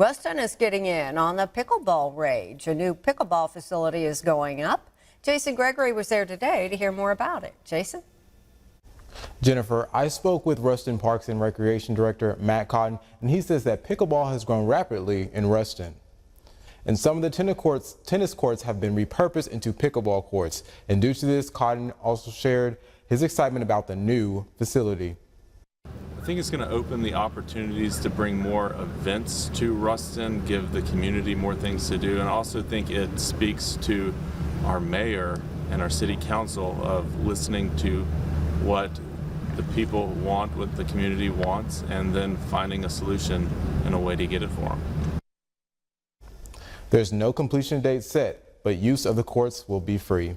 Ruston is getting in on the pickleball rage. A new pickleball facility is going up. Jason Gregory was there today to hear more about it. Jason? Jennifer, I spoke with Ruston Parks and Recreation Director Matt Cotton, and he says that pickleball has grown rapidly in Ruston. And some of the tennis courts have been repurposed into pickleball courts. And due to this, Cotton also shared his excitement about the new facility. I think it's going to open the opportunities to bring more events to Ruston, give the community more things to do, and I also think it speaks to our mayor and our city council of listening to what the people want, what the community wants, and then finding a solution and a way to get it for them. There's no completion date set, but use of the courts will be free.